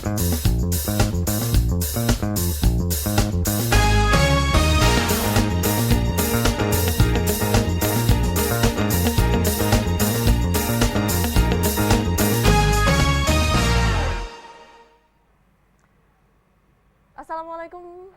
Assalamualaikum.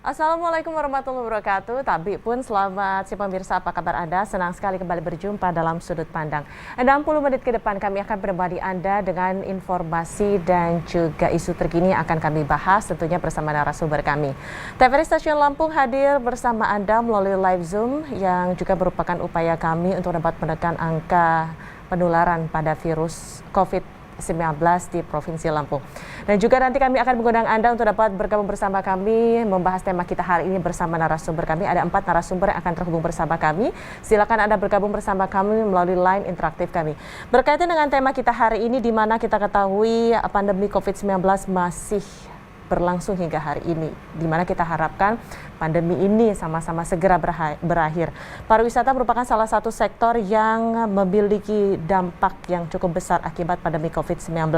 Assalamualaikum warahmatullahi wabarakatuh. Tabi pun selamat si pemirsa, apa kabar Anda? Senang sekali kembali berjumpa dalam Sudut Pandang. 60 menit ke depan kami akan menemani Anda dengan informasi dan juga isu terkini akan kami bahas tentunya bersama narasumber kami. TVRI Stasiun Lampung hadir bersama Anda melalui live Zoom yang juga merupakan upaya kami untuk dapat menekan angka penularan pada virus COVID-19 di Provinsi Lampung. Dan juga nanti kami akan mengundang Anda untuk dapat bergabung bersama kami membahas tema kita hari ini bersama narasumber kami. Ada 4 narasumber yang akan terhubung bersama kami. Silakan Anda bergabung bersama kami melalui line interaktif kami. Berkaitan dengan tema kita hari ini, di mana kita ketahui pandemi COVID-19 masih berlangsung hingga hari ini, di mana kita harapkan pandemi ini sama-sama segera berakhir. Pariwisata merupakan salah satu sektor yang memiliki dampak yang cukup besar akibat pandemi COVID-19.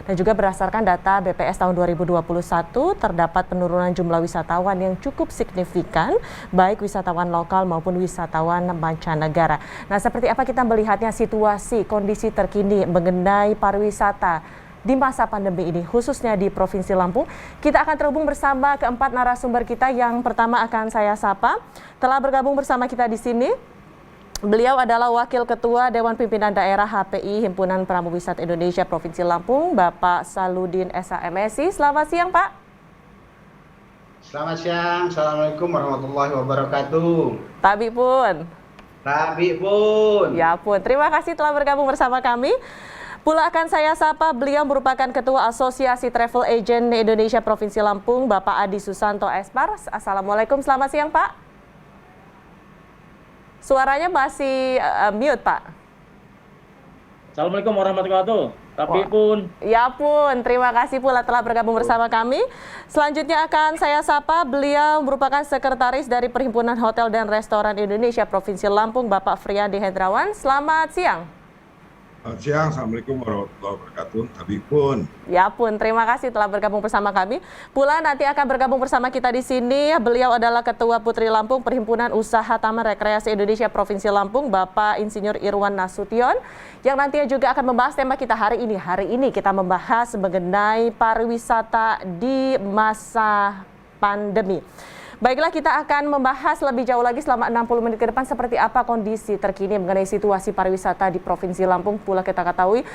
Dan juga berdasarkan data BPS tahun 2021, terdapat penurunan jumlah wisatawan yang cukup signifikan, baik wisatawan lokal maupun wisatawan mancanegara. Nah, seperti apa kita melihatnya situasi, kondisi terkini mengenai pariwisata di masa pandemi ini, khususnya di Provinsi Lampung. Kita akan terhubung bersama keempat narasumber kita. Yang pertama akan saya sapa. Telah bergabung bersama kita di sini. Beliau adalah Wakil Ketua Dewan Pimpinan Daerah HPI Himpunan Pramu Wisata Indonesia Provinsi Lampung, Bapak Saludin SHMSI. Selamat siang, Pak. Selamat siang. Assalamualaikum warahmatullahi wabarakatuh. Tabi pun. Ya pun. Terima kasih telah bergabung bersama kami. Pula akan saya sapa, beliau merupakan Ketua Asosiasi Travel Agent Indonesia Provinsi Lampung, Bapak Adi Susanto Espar. Assalamualaikum, selamat siang Pak. Suaranya masih mute Pak. Assalamualaikum warahmatullahi wabarakatuh. Tapi pun. Ya pun, terima kasih pula telah bergabung bersama kami. Selanjutnya akan saya sapa, beliau merupakan Sekretaris dari Perhimpunan Hotel dan Restoran Indonesia Provinsi Lampung, Bapak Friandi Hendrawan. Selamat siang. Selamat siang, Assalamualaikum warahmatullahi wabarakatuh. Tapi pun. Ya pun, terima kasih telah bergabung bersama kami. Pula nanti akan bergabung bersama kita di sini. Beliau adalah Ketua Putri Lampung Perhimpunan Usaha Taman Rekreasi Indonesia Provinsi Lampung, Bapak Insinyur Irwan Nasution, yang nantinya juga akan membahas tema kita hari ini. Hari ini kita membahas mengenai pariwisata di masa pandemi. Baiklah, kita akan membahas lebih jauh lagi selama 60 menit ke depan seperti apa kondisi terkini mengenai situasi pariwisata di Provinsi Lampung. Pula kita ketahui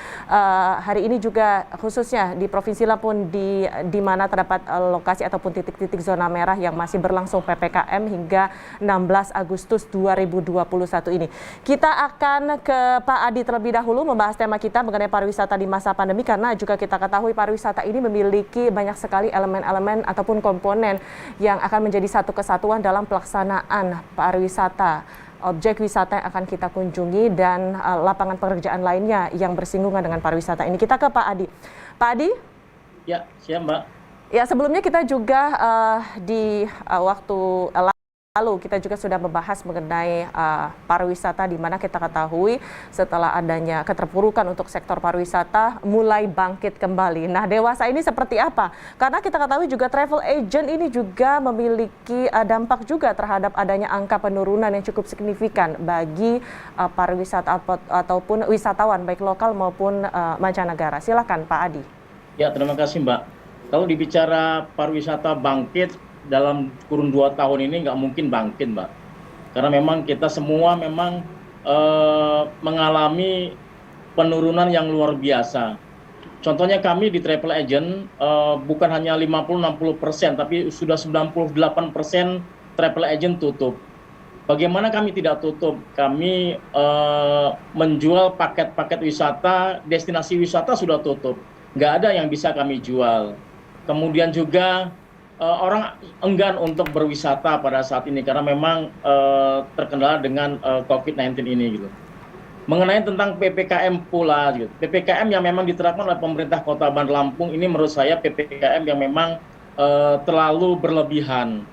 hari ini juga khususnya di Provinsi Lampung di mana terdapat lokasi ataupun titik-titik zona merah yang masih berlangsung PPKM hingga 16 Agustus 2021 ini. Kita akan ke Pak Adi terlebih dahulu membahas tema kita mengenai pariwisata di masa pandemi, karena juga kita ketahui pariwisata ini memiliki banyak sekali elemen-elemen ataupun komponen yang akan menjadi satu kesatuan dalam pelaksanaan pariwisata, objek wisata yang akan kita kunjungi dan lapangan pekerjaan lainnya yang bersinggungan dengan pariwisata ini. Kita ke Pak Adi. Pak Adi? Ya, siap Mbak. Ya, sebelumnya kita juga di waktu lalu kita juga sudah membahas mengenai pariwisata, di mana kita ketahui setelah adanya keterpurukan untuk sektor pariwisata mulai bangkit kembali. Nah, dewasa ini seperti apa? Karena kita ketahui juga travel agent ini juga memiliki dampak juga terhadap adanya angka penurunan yang cukup signifikan bagi pariwisata ataupun wisatawan baik lokal maupun mancanegara. Silakan Pak Adi. Ya, terima kasih Mbak. Kalau dibicara pariwisata bangkit dalam kurun 2 tahun ini nggak mungkin bangkit Mbak, karena memang kita semua memang mengalami penurunan yang luar biasa. Contohnya kami di travel agent bukan hanya 50-60%, tapi sudah 98% travel agent tutup. Bagaimana kami tidak tutup? Kami menjual paket-paket wisata, destinasi wisata sudah tutup. Nggak ada yang bisa kami jual. Kemudian juga orang enggan untuk berwisata pada saat ini karena memang terkendala dengan COVID-19 ini gitu. Mengenai tentang PPKM pula, gitu. PPKM yang memang diterapkan oleh pemerintah Kota Bandar Lampung ini menurut saya PPKM yang memang terlalu berlebihan.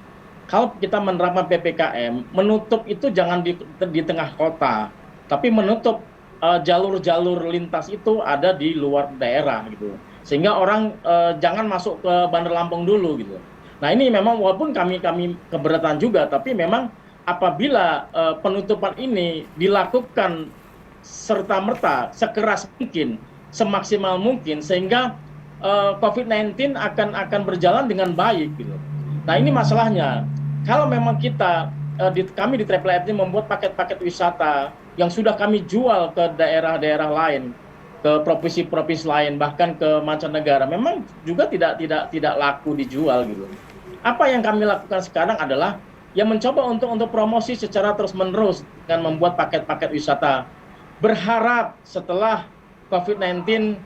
Kalau kita menerapkan PPKM, menutup itu jangan di tengah kota, tapi menutup jalur-jalur lintas itu ada di luar daerah gitu. Sehingga orang jangan masuk ke Bandar Lampung dulu gitu. Nah ini memang walaupun kami keberatan juga, tapi memang apabila penutupan ini dilakukan serta-merta sekeras mungkin, semaksimal mungkin, sehingga COVID-19 akan berjalan dengan baik gitu. Nah ini masalahnya. Kalau memang kami di Travel Agent membuat paket-paket wisata yang sudah kami jual ke daerah-daerah lain, ke provinsi-provinsi lain, bahkan ke mancanegara, memang juga tidak laku dijual gitu. Apa yang kami lakukan sekarang adalah yang mencoba untuk promosi secara terus-menerus dengan membuat paket-paket wisata. Berharap setelah COVID-19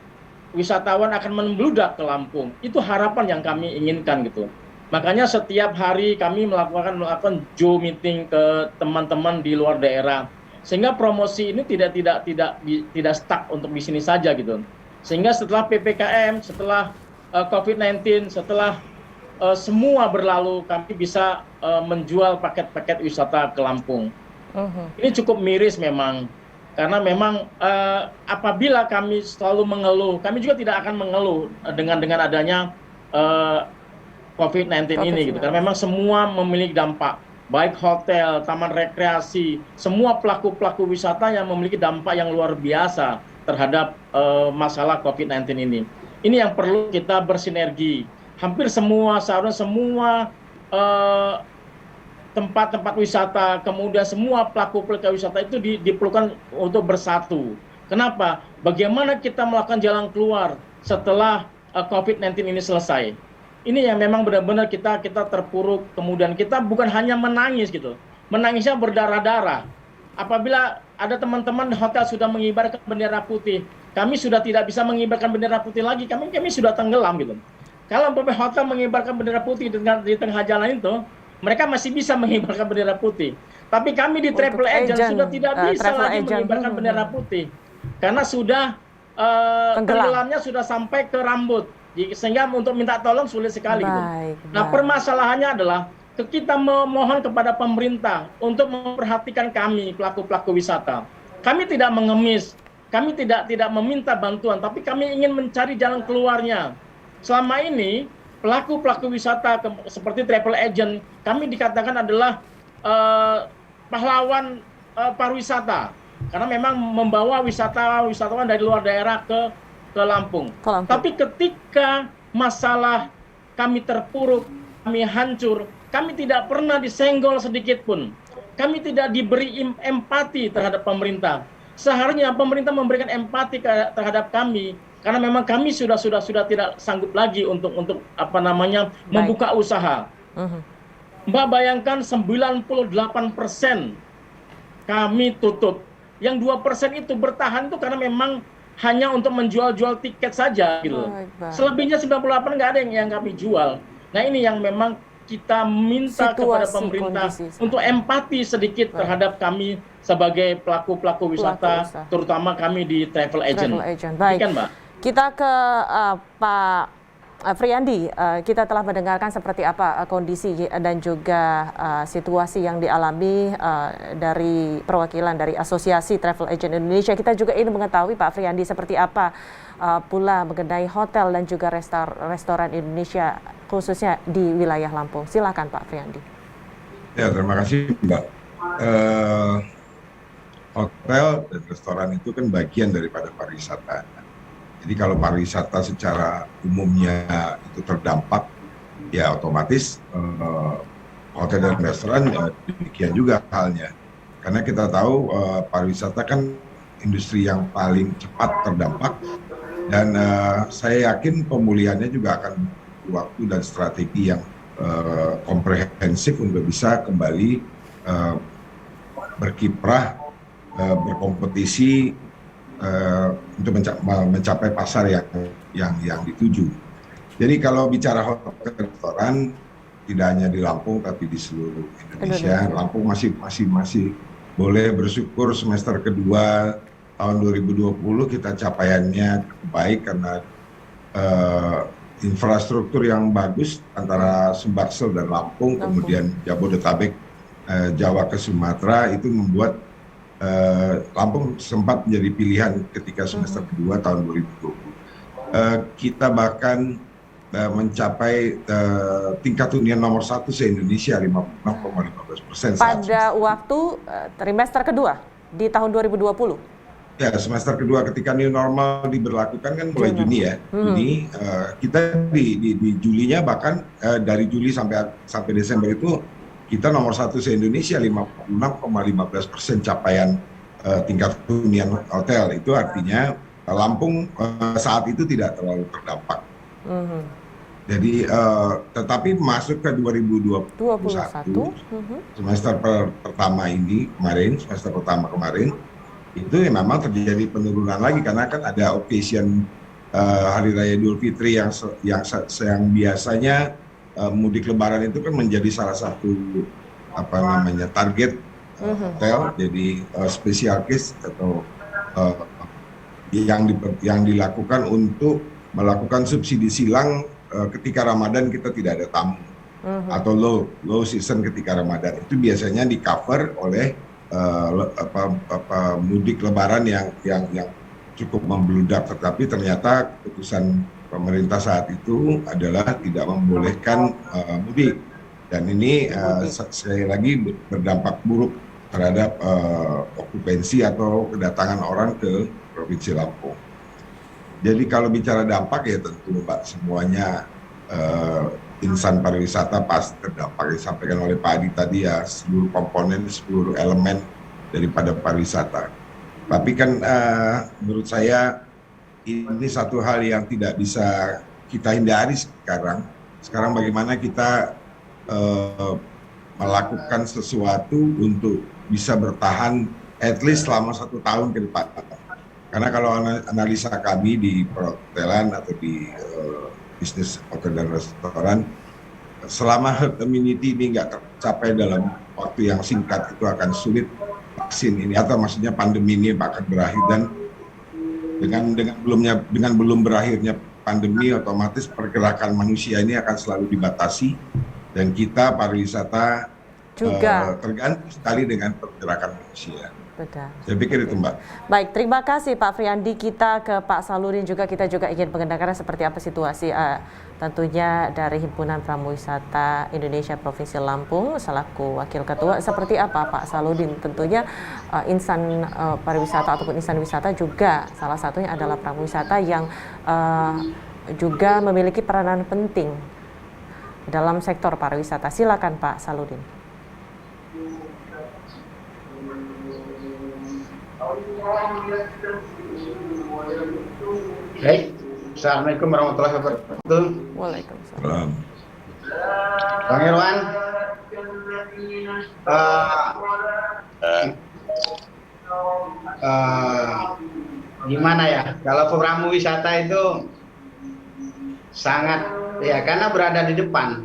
wisatawan akan membludak ke Lampung. Itu harapan yang kami inginkan gitu. Makanya setiap hari kami melakukan Zoom meeting ke teman-teman di luar daerah, sehingga promosi ini tidak stuck untuk di sini saja gitu. Sehingga setelah PPKM, setelah COVID-19, setelah semua berlalu, kami bisa menjual paket-paket wisata ke Lampung. Ini cukup miris memang, karena memang apabila kami selalu mengeluh, kami juga tidak akan mengeluh dengan adanya COVID-19 ini gitu, karena memang semua memiliki dampak, baik hotel, taman rekreasi, semua pelaku wisata yang memiliki dampak yang luar biasa terhadap masalah COVID-19 ini. Ini yang perlu kita bersinergi. Hampir seharusnya semua tempat-tempat wisata, kemudian semua pelaku wisata itu diperlukan untuk bersatu. Kenapa? Bagaimana kita melakukan jalan keluar setelah COVID-19 ini selesai? Ini yang memang benar-benar kita terpuruk, kemudian kita bukan hanya menangis gitu, menangisnya berdarah-darah. Apabila ada teman-teman di hotel sudah mengibarkan bendera putih, kami sudah tidak bisa mengibarkan bendera putih lagi, kami sudah tenggelam gitu. Kalau hotel mengibarkan bendera putih di tengah jalan itu, mereka masih bisa mengibarkan bendera putih. Tapi kami di Travel Agent sudah tidak bisa lagi mengibarkan bendera putih, karena sudah tenggelamnya sudah sampai ke rambut. Sehingga untuk minta tolong sulit sekali gitu. Nah permasalahannya adalah kita memohon kepada pemerintah untuk memperhatikan kami pelaku wisata. Kami tidak mengemis, kami tidak meminta bantuan, tapi kami ingin mencari jalan keluarnya. Selama ini pelaku wisata seperti Travel Agent, kami dikatakan adalah pahlawan pariwisata, karena memang membawa wisatawan dari luar daerah ke Lampung. Tapi ketika masalah kami terpuruk, kami hancur, kami tidak pernah disenggol sedikit pun. Kami tidak diberi empati terhadap pemerintah. Seharusnya pemerintah memberikan empati terhadap kami, karena memang kami sudah tidak sanggup lagi untuk membuka usaha. Mbak bayangkan 98% kami tutup. Yang 2% itu bertahan itu karena memang hanya untuk menjual tiket saja gitu. Selebihnya 98 nggak ada yang kami jual. Nah ini yang memang kita minta kepada pemerintah untuk empati sedikit terhadap kami sebagai pelaku wisata, terutama kami di Travel Agent. Baik, Mbak. Kita ke Pak Friandi, kita telah mendengarkan seperti apa kondisi dan juga situasi yang dialami dari perwakilan dari Asosiasi Travel Agent Indonesia. Kita juga ingin mengetahui Pak Friandi seperti apa pula mengenai hotel dan juga restoran Indonesia khususnya di wilayah Lampung. Silakan Pak Friandi. Ya, terima kasih Mbak. Hotel dan restoran itu kan bagian daripada pariwisata. Jadi kalau pariwisata secara umumnya itu terdampak, ya otomatis hotel dan restoran demikian juga halnya. Karena kita tahu pariwisata kan industri yang paling cepat terdampak, dan saya yakin pemulihannya juga akan waktu dan strategi yang komprehensif untuk bisa kembali berkiprah, berkompetisi untuk mencapai pasar yang dituju. Jadi kalau bicara hotel restoran tidak hanya di Lampung tapi di seluruh Indonesia. Lampung masih boleh bersyukur semester kedua tahun 2020 kita capaiannya baik karena infrastruktur yang bagus antara Sumbaksel dan Lampung, kemudian Jabodetabek, Jawa ke Sumatera itu membuat Lampung sempat menjadi pilihan ketika semester kedua tahun 2020. Kita bahkan mencapai tingkat hunian nomor 1 se-Indonesia 56,15%. Pada waktu trimester kedua di tahun 2020? Ya, semester kedua ketika new normal diberlakukan kan mulai Juni ya. Juni, kita di Julinya bahkan dari Juli sampai Desember itu kita nomor 1 se-Indonesia 56,15% capaian tingkat hunian hotel. Itu artinya Lampung saat itu tidak terlalu terdampak. Jadi tetapi masuk ke 2021 semester pertama kemarin itu ya memang terjadi penurunan lagi karena kan ada occasion Hari Raya Idul Fitri yang biasanya mudik Lebaran itu kan menjadi salah satu target hotel, jadi special case atau yang dilakukan untuk melakukan subsidi silang ketika Ramadan kita tidak ada tamu atau low season ketika Ramadan itu biasanya di cover oleh mudik Lebaran yang cukup membludak, tetapi ternyata keputusan pemerintah saat itu adalah tidak membolehkan mudik dan ini sekali lagi berdampak buruk terhadap okupansi atau kedatangan orang ke Provinsi Lampung. Jadi kalau bicara dampak ya tentu Mbak semuanya insan pariwisata pasti terdampak, disampaikan oleh Pak Adi tadi ya, seluruh komponen, seluruh elemen daripada pariwisata. Tapi kan menurut saya ini satu hal yang tidak bisa kita hindari sekarang. Sekarang bagaimana kita melakukan sesuatu untuk bisa bertahan at least selama 1 tahun ke depan. Karena kalau analisa kami di perhotelan atau di bisnis hotel dan restoran, selama herd immunity ini nggak tercapai dalam waktu yang singkat itu akan sulit vaksin ini atau maksudnya pandemi ini akan berakhir, dan dengan belum berakhirnya pandemi otomatis pergerakan manusia ini akan selalu dibatasi dan kita pariwisata juga tergantung sekali dengan pergerakan manusia. Betul. Saya pikir itu Mbak. Baik, terima kasih Pak Friandi. Kita ke Pak Saludin juga, kita juga ingin mengenalkan seperti apa situasi tentunya dari Himpunan Pramuwisata Indonesia Provinsi Lampung selaku Wakil Ketua. Seperti apa Pak Saludin? Tentunya insan pariwisata ataupun insan wisata juga salah satunya adalah pramuwisata yang juga memiliki peranan penting dalam sektor pariwisata. Silakan Pak Saludin. Baik, Assalamualaikum warahmatullahi wabarakatuh. Waalaikumsalam. Bang Irwan, gimana ya? Kalau pramuwisata itu sangat ya karena berada di depan,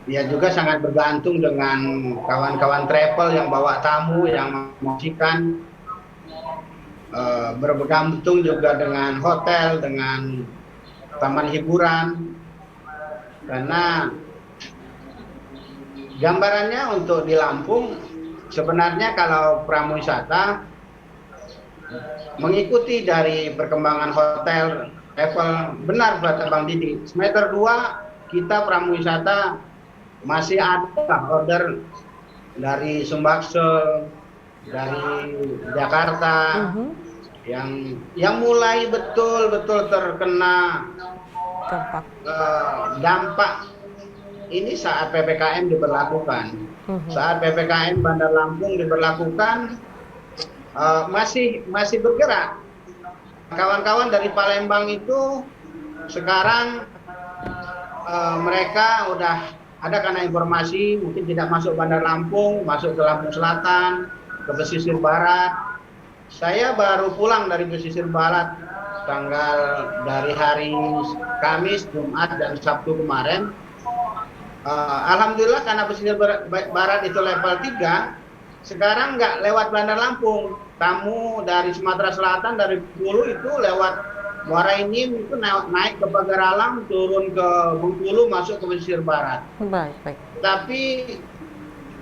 ya juga sangat bergantung dengan kawan-kawan travel yang bawa tamu, yang mempromosikan, bergantung juga dengan hotel, dengan taman hiburan. Karena gambarannya untuk di Lampung, sebenarnya kalau pramuwisata mengikuti dari perkembangan hotel, travel, benar kata Bang Didi, semester 2 kita pramuwisata masih ada order dari Sumbaksel, dari Jakarta, yang mulai betul-betul terkena dampak ini saat PPKM diberlakukan. Saat PPKM Bandar Lampung diberlakukan, masih bergerak. Kawan-kawan dari Palembang itu sekarang mereka udah ada karena informasi mungkin tidak masuk Bandar Lampung, masuk ke Lampung Selatan, ke pesisir barat. Saya baru pulang dari pesisir barat dari hari Kamis, Jumat, dan Sabtu kemarin. Alhamdulillah karena pesisir barat itu level 3, sekarang nggak lewat Bandar Lampung. Tamu dari Sumatera Selatan, dari Bengkulu itu lewat Muara Enim itu naik ke Pagar Alam, turun ke Bengkulu, masuk ke pesisir barat. Baik. Tapi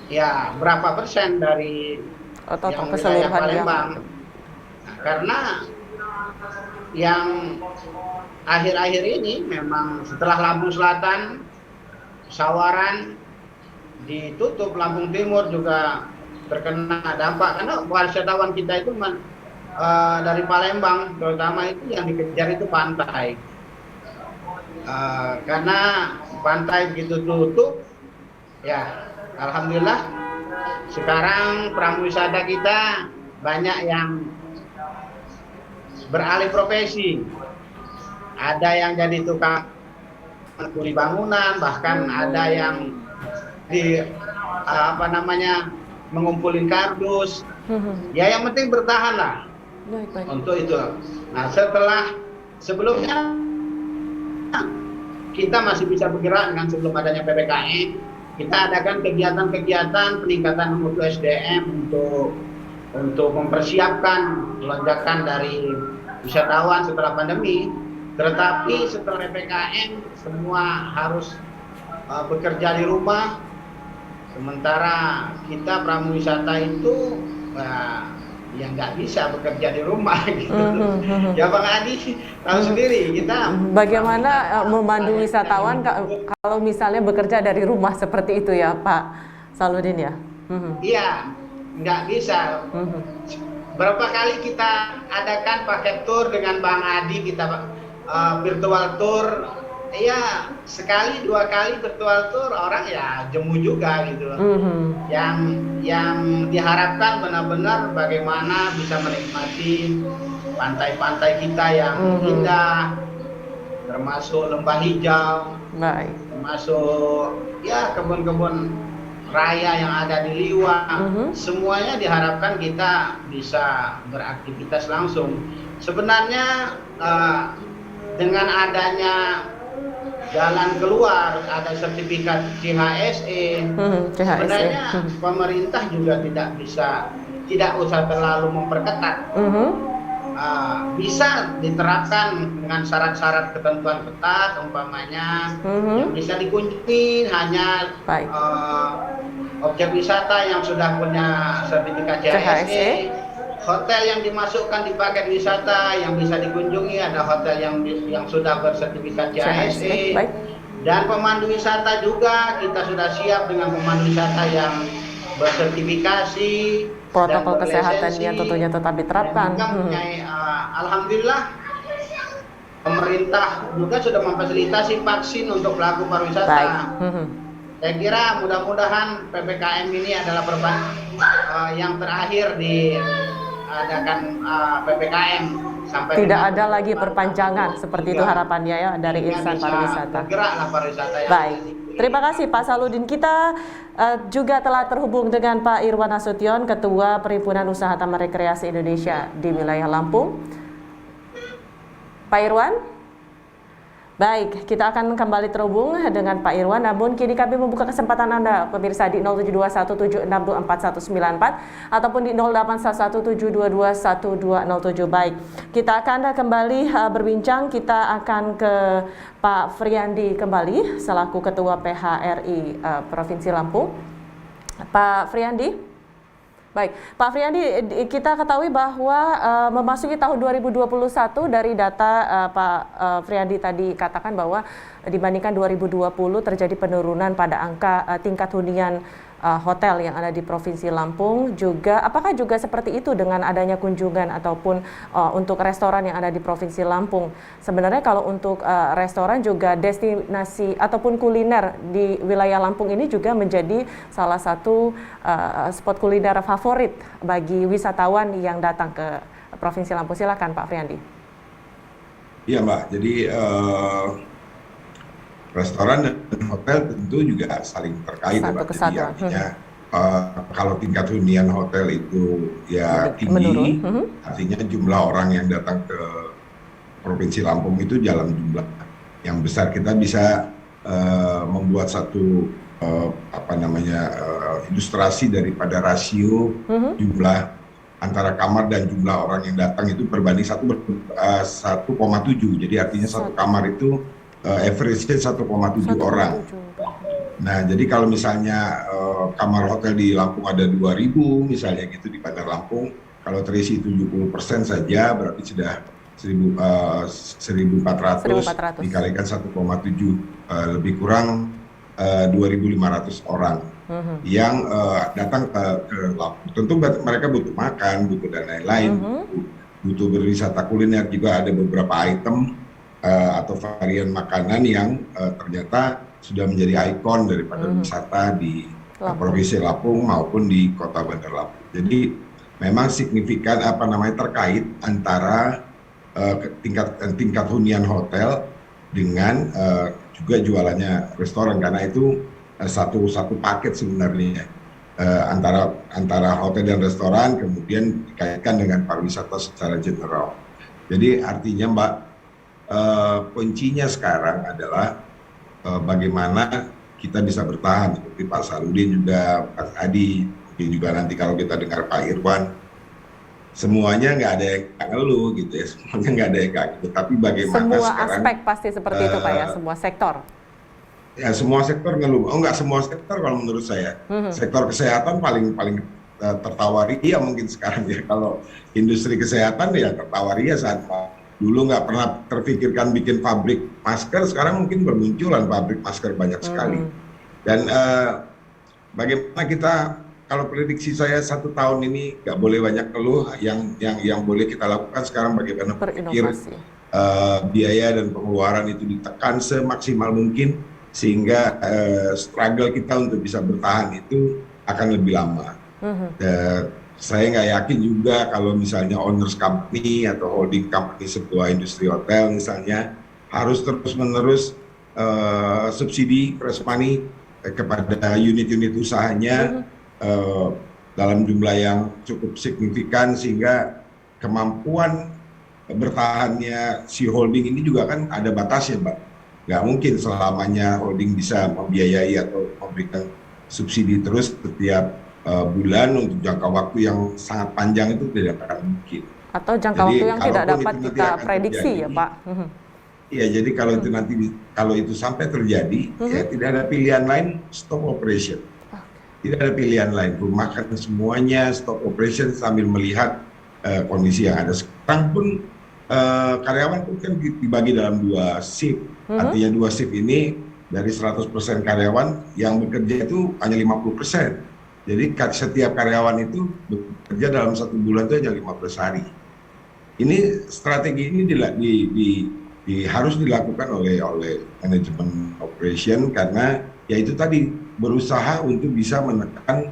ya berapa persen dari Atau yang wilayah keseluruhan Palembang? Nah, karena yang akhir-akhir ini memang setelah Lampung Selatan, Sawaran ditutup, Lampung Timur juga terkena dampak karena wisatawan kita itu dari Palembang terutama itu yang dikejar itu pantai. Karena pantai begitu tutup, ya alhamdulillah sekarang pramuwisata kita banyak yang beralih profesi. Ada yang jadi tukang kuli bangunan, bahkan ada yang mengumpulin kardus. Ya yang penting bertahan lah. Baik. Untuk itu. Nah sebelumnya kita masih bisa bergerak dengan sebelum adanya PPKM. Kita adakan kegiatan-kegiatan peningkatan mutu SDM untuk mempersiapkan lonjakan dari wisatawan setelah pandemi. Tetapi setelah PPKM semua harus bekerja di rumah. Sementara kita pramuwisata itu ya nggak bisa bekerja di rumah gitu. Ya Bang Adi tahu sendiri kita. Bagaimana memandu wisatawan kalau misalnya bekerja dari rumah seperti itu ya Pak Saludin ya? Iya, nggak bisa. Berapa kali kita adakan paket tour dengan Bang Adi, kita virtual tour. Iya, sekali dua kali virtual tour orang ya jemu juga gitu. Yang diharapkan benar-benar bagaimana bisa menikmati pantai-pantai kita yang indah, termasuk lembah hijau, termasuk ya kebun-kebun raya yang ada di Liwa. Semuanya diharapkan kita bisa beraktivitas langsung. Sebenarnya dengan adanya jalan keluar, ada sertifikat CHSE. Sebenarnya pemerintah juga tidak usah terlalu memperketat. Bisa diterapkan dengan syarat-syarat ketentuan ketat, umpamanya yang bisa dikunjungi hanya objek wisata yang sudah punya sertifikat CHSE. Hotel yang dimasukkan di paket wisata yang bisa dikunjungi ada hotel yang sudah bersertifikat CHSE. Dan pemandu wisata juga kita sudah siap dengan pemandu wisata yang bersertifikasi, protokol kesehatan yang tentunya tetap diterapkan. Alhamdulillah pemerintah juga sudah memfasilitasi vaksin untuk pelaku pariwisata. Saya kira mudah-mudahan PPKM ini adalah yang terakhir diadakan PPKM sampai tidak ada lagi perpanjangan seperti itu harapannya ya dari insan pariwisata. Bergeraklah pariwisata yang baik. Terima kasih Pak Saludin. Kita juga telah terhubung dengan Pak Irwan Nasution, Ketua Perhimpunan Usaha Taman Rekreasi Indonesia di wilayah Lampung. Pak Irwan? Baik, kita akan kembali terhubung dengan Pak Irwan, namun kini kami membuka kesempatan Anda, pemirsa, di 0721762414 ataupun di 0811722127. Baik, kita akan kembali berbincang, kita akan ke Pak Friandi kembali, selaku Ketua PHRI Provinsi Lampung. Pak Friandi? Baik, Pak Friandi, kita ketahui bahwa memasuki tahun 2021 dari data Pak Friandi tadi katakan bahwa dibandingkan 2020 terjadi penurunan pada angka tingkat hunian hotel yang ada di Provinsi Lampung. Juga apakah juga seperti itu dengan adanya kunjungan ataupun untuk restoran yang ada di Provinsi Lampung? Sebenarnya kalau untuk restoran juga destinasi ataupun kuliner di wilayah Lampung ini juga menjadi salah satu spot kuliner favorit bagi wisatawan yang datang ke Provinsi Lampung. Silakan Pak Friandi. Iya Mbak, jadi restoran dan hotel tentu juga saling terkait, Satu Mbak. Jadi kesatuan. artinya kalau tingkat hunian hotel itu ya tinggi, Menurun. artinya jumlah orang yang datang ke Provinsi Lampung itu dalam jumlah yang besar. Kita bisa membuat satu ilustrasi daripada rasio jumlah antara kamar dan jumlah orang yang datang itu berbanding 1,7. Jadi artinya satu kamar itu average-nya 1,7 orang. Nah, jadi kalau misalnya kamar hotel di Lampung ada 2.000 misalnya gitu di Bandar Lampung, kalau terisi 70% saja berarti sudah 1.400 dikalikan 1,7 lebih kurang 2.500 orang yang datang ke Lampung. Tentu mereka butuh makan, butuh dan lain-lain, butuh berwisata kuliner juga, ada beberapa item atau varian makanan yang ternyata sudah menjadi ikon daripada wisata di Provinsi Lampung maupun di Kota Bandar Lampung. Jadi memang signifikan terkait antara tingkat hunian hotel dengan juga jualannya restoran, karena itu satu paket sebenarnya antara hotel dan restoran kemudian dikaitkan dengan pariwisata secara general. Jadi artinya Mbak, kuncinya sekarang adalah bagaimana kita bisa bertahan, seperti Pak Sarudin juga, Pak Adi, mungkin juga nanti kalau kita dengar Pak Irwan, semuanya nggak ada yang ngeluh gitu ya, semuanya nggak ada yang kaget. Tapi bagaimana semua sekarang, aspek pasti seperti itu Pak ya, semua sektor. Ya semua sektor ngeluh. Oh nggak semua sektor kalau menurut saya. Sektor kesehatan paling tertawari ya mungkin sekarang ya. Kalau industri kesehatan ya tertawari ya saat dulu nggak pernah terpikirkan bikin pabrik masker, sekarang mungkin bermunculan pabrik masker banyak sekali. Dan bagaimana kita, kalau prediksi saya 1 tahun ini nggak boleh banyak keluh, yang boleh kita lakukan sekarang bagaimana berpikir biaya dan pengeluaran itu ditekan semaksimal mungkin sehingga struggle kita untuk bisa bertahan itu akan lebih lama. Saya nggak yakin juga kalau misalnya owners company atau holding company sebuah industri hotel misalnya harus terus-menerus subsidi fresh money kepada unit-unit usahanya dalam jumlah yang cukup signifikan, sehingga kemampuan bertahannya si holding ini juga kan ada batasnya, Mbak. Nggak mungkin selamanya holding bisa membiayai atau memberikan subsidi terus setiap bulan untuk jangka waktu yang sangat panjang, itu tidak akan mungkin. Atau jangka waktu yang tidak dapat kita prediksi ya Pak. Iya, jadi kalau itu sampai terjadi, ya tidak ada pilihan lain, stop operation. Tidak ada pilihan lain, rumahkan semuanya, stop operation sambil melihat kondisi yang ada. Sekarang pun karyawan pun kan dibagi dalam 2 shift. Artinya 2 shift ini dari 100% karyawan yang bekerja itu hanya 50%. Jadi setiap karyawan itu bekerja dalam 1 bulan itu hanya 15 hari. Ini strategi ini harus dilakukan oleh manajemen operation, karena ya itu tadi, berusaha untuk bisa menekan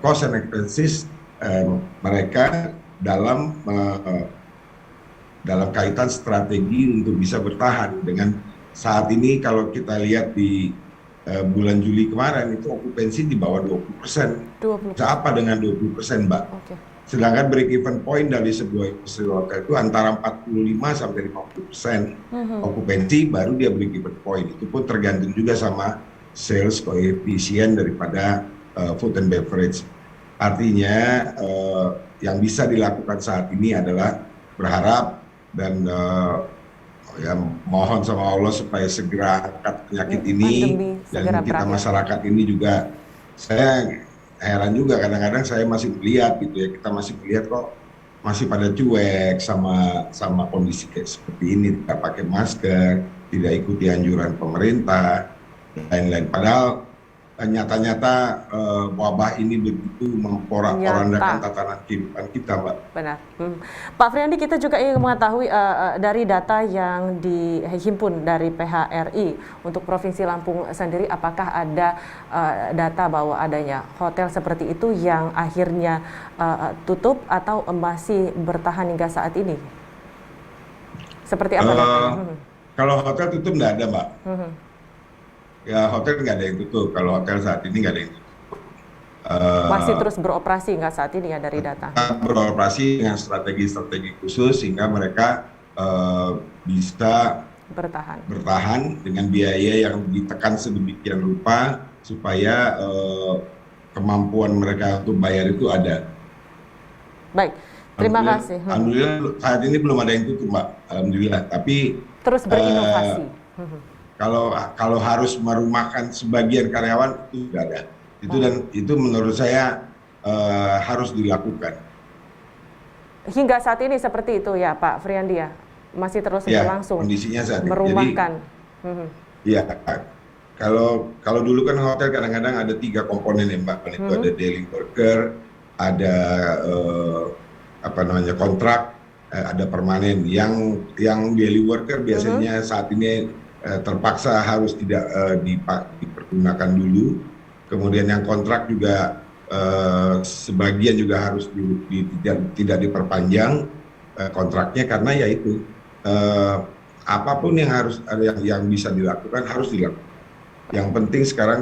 cost and expenses mereka dalam kaitan strategi untuk bisa bertahan. Dengan saat ini kalau kita lihat di bulan Juli kemarin itu okupansi di bawah 20%. Apa dengan 20%, Mbak? Sedangkan break even point dari sebuah industri hotel itu antara 45 sampai 50% okupansi baru dia break even point. Itu pun tergantung juga sama sales koefisien daripada food and beverage. Artinya yang bisa dilakukan saat ini adalah berharap dan ya mohon sama Allah supaya segera angkat penyakit ini, dan kita masyarakat ini juga. Saya heran juga kadang-kadang saya masih melihat gitu ya, kita masih melihat kok masih pada cuek sama kondisi kayak seperti ini, tidak pakai masker, tidak ikuti anjuran pemerintah dan lain-lain. Padahal nyata-nyata wabah ini begitu memporak-porandakan tatanan kehidupan kita, Mbak. Benar. Pak Friandi, kita juga ingin mengetahui dari data yang dihimpun dari PHRI untuk Provinsi Lampung sendiri, apakah ada data bahwa adanya hotel seperti itu yang akhirnya tutup atau masih bertahan hingga saat ini? Seperti apa datanya? Kalau hotel tutup nggak ada, Mbak. Ya hotel nggak ada yang tutup. Kalau hotel saat ini nggak ada yang tutup. Masih terus beroperasi nggak saat ini ya dari data? Beroperasi dengan strategi-strategi khusus sehingga mereka bisa bertahan dengan biaya yang ditekan sedemikian rupa supaya kemampuan mereka untuk bayar itu ada. Baik, terima kasih. Alhamdulillah saat ini belum ada yang tutup, Mbak. Alhamdulillah. Tapi terus berinovasi. Kalau harus merumahkan sebagian karyawan itu tidak ada. Itu menurut saya harus dilakukan. Hingga saat ini seperti itu ya Pak Friandi ya? Masih terus berlangsung kondisinya saat ini. Merumahkan. Iya, kalau dulu kan hotel kadang-kadang ada 3 komponen ya Mbak. Itu ada daily worker, ada kontrak, ada permanen. Yang daily worker biasanya saat ini terpaksa harus tidak dipergunakan dulu. Kemudian yang kontrak juga sebagian juga harus tidak diperpanjang kontraknya karena ya itu apapun yang bisa dilakukan harus dilakukan. Yang penting sekarang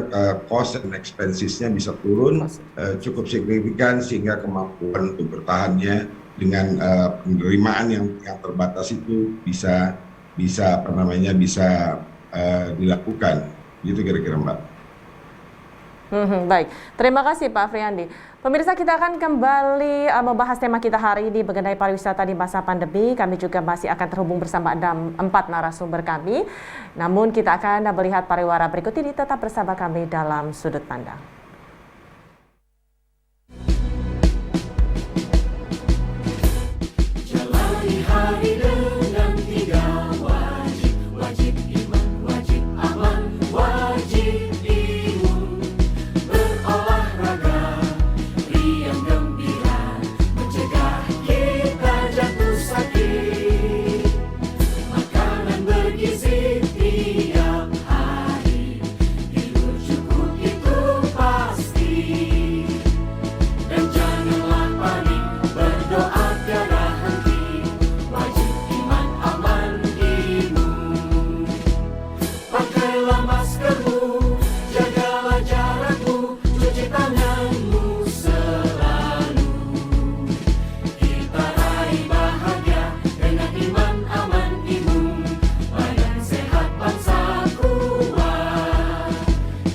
cost and expenses-nya bisa turun cukup signifikan sehingga kemampuan untuk bertahannya dengan penerimaan yang terbatas itu bisa dilakukan. Gitu kira-kira Mbak. Baik, terima kasih Pak Friandi. Pemirsa, kita akan kembali membahas tema kita hari ini mengenai pariwisata di masa pandemi. Kami juga masih akan terhubung bersama 4 narasumber kami. Namun kita akan melihat pariwara berikut ini, tetap bersama kami dalam Sudut Pandang. Jalani hari dengan 3 wajib, wajib iman, wajib aman, wajib imun, berolahraga, riang gembira, mencegah kita jatuh sakit, makanan bergizi tiap hari, tidur cukup itu pasti, dan janganlah panik, berdoa tiada henti, wajib iman aman imun. Pakailah maskermu, jagalah jarakmu, cuci tanganmu selalu. Kita raih bahagia dengan iman aman imun, badan sehat bangsa kuat.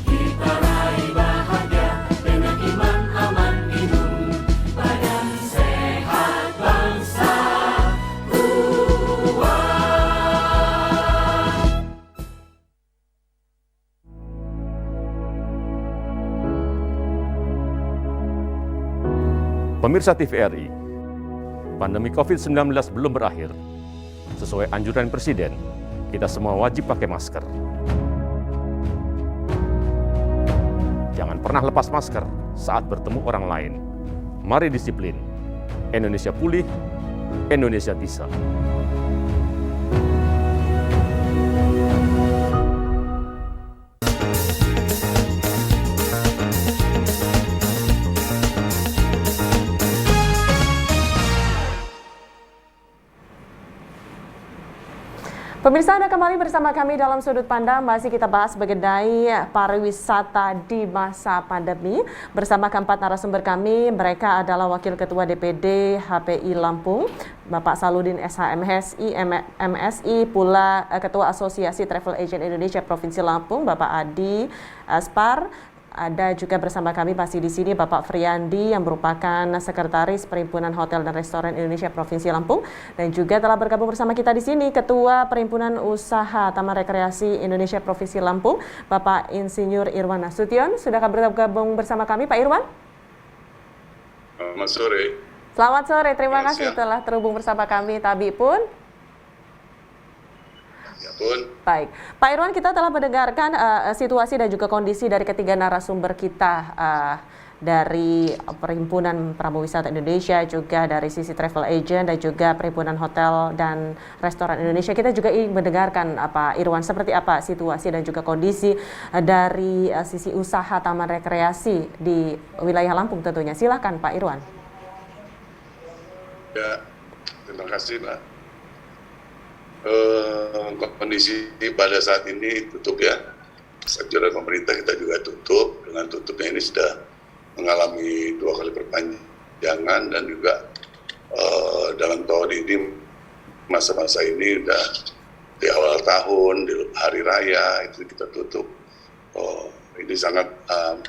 Kita raih bahagia dengan iman aman imun, badan sehat bangsa kuat. Pemirsa TVRI, pandemi COVID-19 belum berakhir. Sesuai anjuran Presiden, kita semua wajib pakai masker. Jangan pernah lepas masker saat bertemu orang lain. Mari disiplin. Indonesia pulih, Indonesia bisa. Pemirsa, Anda kembali bersama kami dalam Sudut Pandang. Masih kita bahas mengenai pariwisata di masa pandemi. Bersama keempat narasumber kami, mereka adalah Wakil Ketua DPD HPI Lampung, Bapak Saludin SH MSI, pula Ketua Asosiasi Travel Agent Indonesia Provinsi Lampung, Bapak Adi Aspar. Ada juga bersama kami masih di sini Bapak Friandi yang merupakan Sekretaris Perhimpunan Hotel dan Restoran Indonesia Provinsi Lampung, dan juga telah bergabung bersama kita di sini Ketua Perhimpunan Usaha Taman Rekreasi Indonesia Provinsi Lampung, Bapak Insinyur Irwan Nasution. Sudah bergabung bersama kami Pak Irwan? Selamat sore. Selamat sore, terima kasih telah terhubung bersama kami. Tabi pun. Ya pun. Baik, Pak Irwan, kita telah mendengarkan situasi dan juga kondisi dari ketiga narasumber kita dari Perhimpunan Pramuwisata Indonesia, juga dari sisi travel agent dan juga Perhimpunan Hotel dan Restoran Indonesia. Kita juga ingin mendengarkan Pak Irwan seperti apa situasi dan juga kondisi dari sisi usaha taman rekreasi di wilayah Lampung tentunya. Silakan Pak Irwan. Ya, terima kasih Mbak. Kondisi pada saat ini tutup ya. Sektor pemerintah kita juga tutup. Dengan tutupnya ini sudah mengalami 2 kali perpanjangan, dan juga dalam tahun ini, masa-masa ini udah di awal tahun, di hari raya itu kita tutup. Ini sangat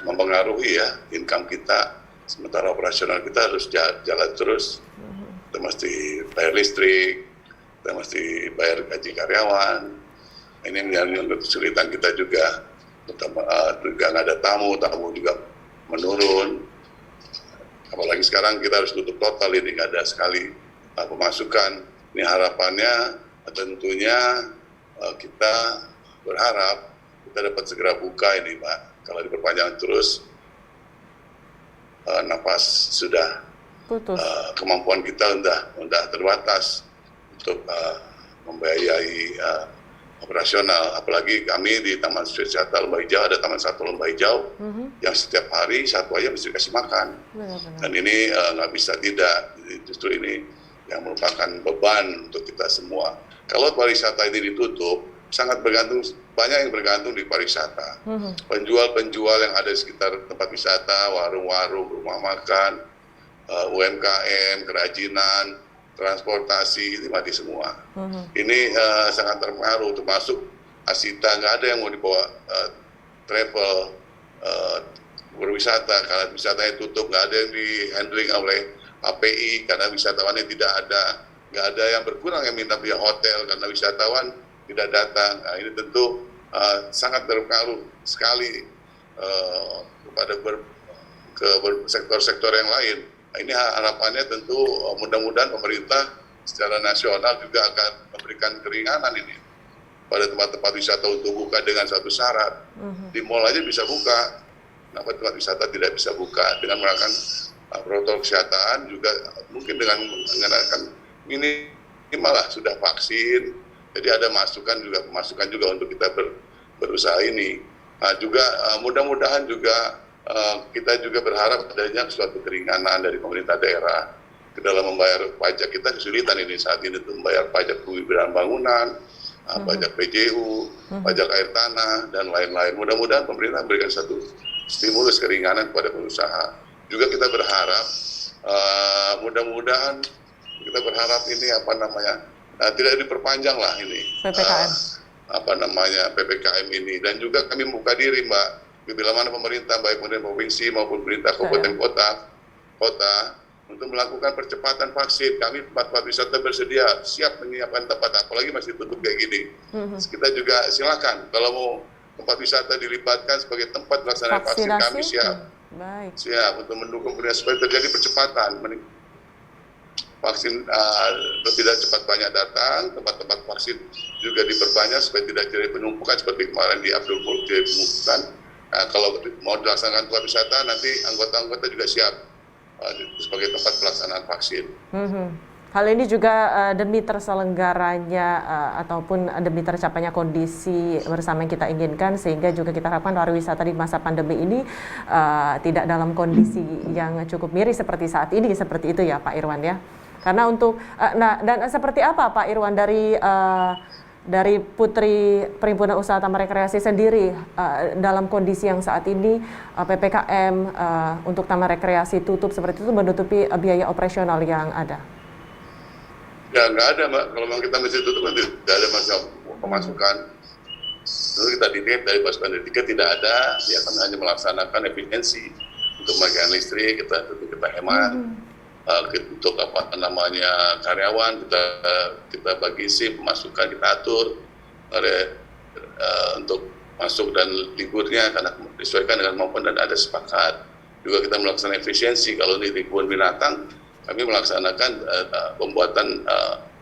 mempengaruhi ya income kita. Sementara operasional kita harus jalan terus. Kita mesti bayar listrik, kita mesti bayar gaji karyawan. Ini yang kesulitan kita juga. Juga nggak ada tamu juga menurun. Apalagi sekarang kita harus tutup total, ini nggak ada sekali pemasukan. Ini harapannya tentunya kita berharap kita dapat segera buka ini, Pak. Kalau diperpanjang terus, napas sudah Putus. Kemampuan kita udah terbatas untuk membiayai operasional. Apalagi kami di Taman Wisata Lembah Hijau ada Taman Satu Lembah Hijau yang setiap hari satu aja mesti kasih makan. Benar-benar. Dan ini nggak bisa tidak. Justru ini yang merupakan beban untuk kita semua. Kalau pariwisata ini ditutup, sangat bergantung, banyak yang bergantung di pariwisata. Penjual-penjual yang ada di sekitar tempat wisata, warung-warung, rumah makan, UMKM, kerajinan, transportasi, ini mati semua. Ini sangat terpengaruh, termasuk Asita, nggak ada yang mau dibawa travel, berwisata, karena wisatanya tutup, nggak ada yang di handling oleh API, karena wisatawannya tidak ada. Nggak ada yang berkurang yang minta via hotel, karena wisatawan tidak datang. Nah, ini tentu sangat berpengaruh sekali kepada sektor-sektor yang lain. Nah, ini harapannya tentu mudah-mudahan pemerintah secara nasional juga akan memberikan keringanan ini pada tempat-tempat wisata untuk buka dengan satu syarat. Di mall aja bisa buka, kenapa tempat wisata tidak bisa buka? Dengan menerapkan protokol kesehatan, juga mungkin dengan menggunakan minimal lah sudah vaksin. Jadi ada masukan juga untuk kita berusaha ini. Nah, juga mudah-mudahan juga kita juga berharap adanya suatu keringanan dari pemerintah daerah ke dalam membayar pajak. Kita kesulitan ini saat ini untuk membayar pajak kewilayahan bangunan, pajak PJU, pajak air tanah, dan lain-lain. Mudah-mudahan pemerintah memberikan satu stimulus keringanan kepada pengusaha. Juga kita berharap, mudah-mudahan kita berharap ini tidak diperpanjang lah ini. PPKM. PPKM ini. Dan juga kami membuka diri, Mbak, bila mana pemerintah, baik pemerintah provinsi maupun pemerintah kabupaten kota, untuk melakukan percepatan vaksin. Kami tempat-tempat wisata bersedia, siap menyiapkan tempat, apalagi masih tutup kayak gini. Kita juga silakan, kalau mau tempat wisata dilibatkan sebagai tempat pelaksanaan vaksin, kami siap. Baik. Siap untuk mendukung supaya terjadi percepatan. Vaksin tidak cepat banyak datang, tempat-tempat vaksin juga diperbanyak supaya tidak terjadi penumpukan seperti kemarin di Abdul Mulk diumumkan. Kalau mau dilaksanakan tempat wisata, nanti anggota-anggota juga siap sebagai tempat pelaksanaan vaksin. Hal ini juga demi terselenggaranya ataupun demi tercapainya kondisi bersama yang kita inginkan, sehingga juga kita harapkan pariwisata di masa pandemi ini tidak dalam kondisi yang cukup miris seperti saat ini, seperti itu ya Pak Irwan ya. Karena untuk dan seperti apa Pak Irwan dari Putri Perhimpunan Usaha Taman Rekreasi sendiri dalam kondisi yang saat ini PPKM untuk taman rekreasi tutup seperti itu menutupi biaya operasional yang ada? Ya nggak ada, Mbak. Kalau memang kita masih tutup, tidak ada masalah pemasukan. Lalu kita dilihat dari pasukan tiket tidak ada, ya kami hanya melaksanakan efisiensi untuk pemakaian listrik, kita hemat. Untuk karyawan kita bagi shift, pemasukan kita atur untuk masuk dan liburnya karena disesuaikan dengan kemampuan dan ada sepakat. Juga kita melaksanakan efisiensi. Kalau di kebun binatang kami melaksanakan pembuatan